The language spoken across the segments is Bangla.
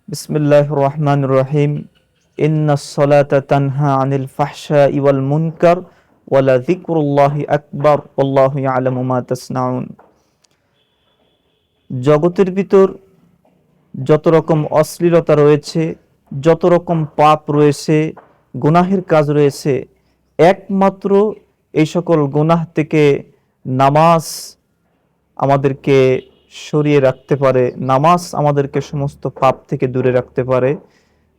বিসমিল্লাহির রহমানির রহিম। ইন্নাস সালাতা তানহা আনিল ফাহশাই ওয়াল মুনকার ওয়া লাযিকরুল্লাহি আকবার ওয়াল্লাহু ইয়ালামু মা তাসনাউন। জগতের ভিতর যত রকম অশ্লীলতা রয়েছে, যত রকম পাপ রয়েছে, গুনাহের কাজ রয়েছে, একমাত্র এই সকল গুনাহ থেকে নামাজ আমাদেরকে সরিয়ে রাখতে পারে, নামাজ আমাদেরকে সমস্ত পাপ থেকে দূরে রাখতে পারে।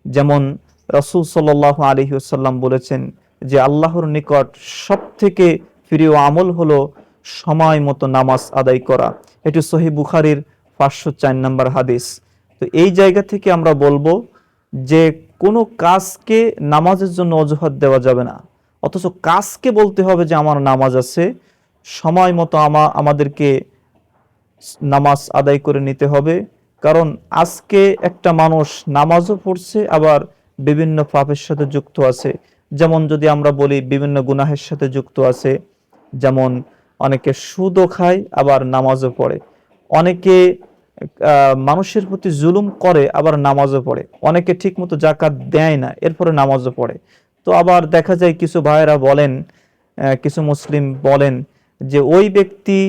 যেমন রাসূল সাল্লাল্লাহু আলাইহি ওয়াসাল্লাম বলেছেন যে আল্লাহর নিকট সবথেকে প্রিয় আমল হলো সময় মতো নামাজ আদায় করা। এটি সহিহ বুখারীর 504 নম্বর হাদিস। তো এই জায়গা থেকে আমরা বলবো যে কোনো কাজকে নামাজের জন্য অজুহাত দেওয়া যাবে না, অথচ কাজকে বলতে হবে যে আমার নামাজ আছে, সময় মতো আমাদেরকে নামাজ আদায় করে নিতে হবে। কারণ আজকে একটা মানুষ নামাজও পড়ছে, আবার বিভিন্ন পাপের সাথে যুক্ত আছে। যেমন যদি আমরা বলি বিভিন্ন গুনাহের সাথে যুক্ত আছে, যেমন অনেকে সুদও খায় আবার নামাজও পড়ে, অনেকে মানুষের প্রতি জুলুম করে আবার নামাজও পড়ে, অনেকে ঠিকমতো যাকাত দেয় না এরপরে নামাজও পড়ে। তো আবার দেখা যায় কিছু ভাইয়েরা বলেন, কিছু মুসলিম বলেন যে ওই ব্যক্তি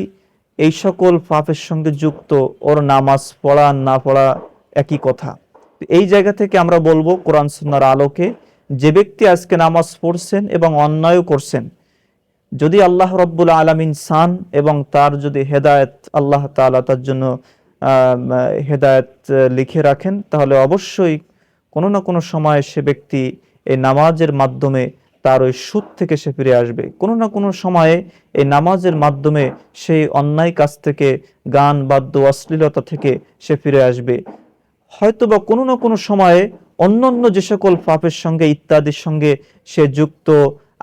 এই সকল পাপের সঙ্গে যুক্ত, ওর নামাজ পড়া না পড়া একই কথা। এই জায়গা থেকে আমরা বলবো কোরআন সুন্নাহর আলোকে, যে ব্যক্তি আজকে নামাজ পড়ছেন এবং অন্যায়ও করছেন, যদি আল্লাহ রব্বুল আলামিন চান এবং তার যদি হেদায়েত আল্লাহ তাআলা তার জন্য হেদায়েত লিখে রাখেন, তাহলে অবশ্যই কোনো না কোনো সময় সে ব্যক্তি এই নামাজের মাধ্যমে তার ওই সুদ থেকে সে ফিরে আসবে। কোনো না কোনো সময়ে এই নামাজের মাধ্যমে সেই অন্যায় কাজ থেকে, গান বাদ্য অশ্লীলতা থেকে সে ফিরে আসবে। হয়তোবা কোনো না কোনো সময়ে অন্যান্য যে সকল পাপের সঙ্গে ইত্যাদির সঙ্গে সে যুক্ত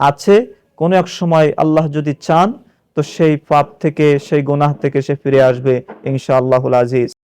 আছে, কোনো এক সময় আল্লাহ যদি চান তো সেই পাপ থেকে, সেই গুনাহ থেকে সে ফিরে আসবে ইনশাআল্লাহুল আজিজ।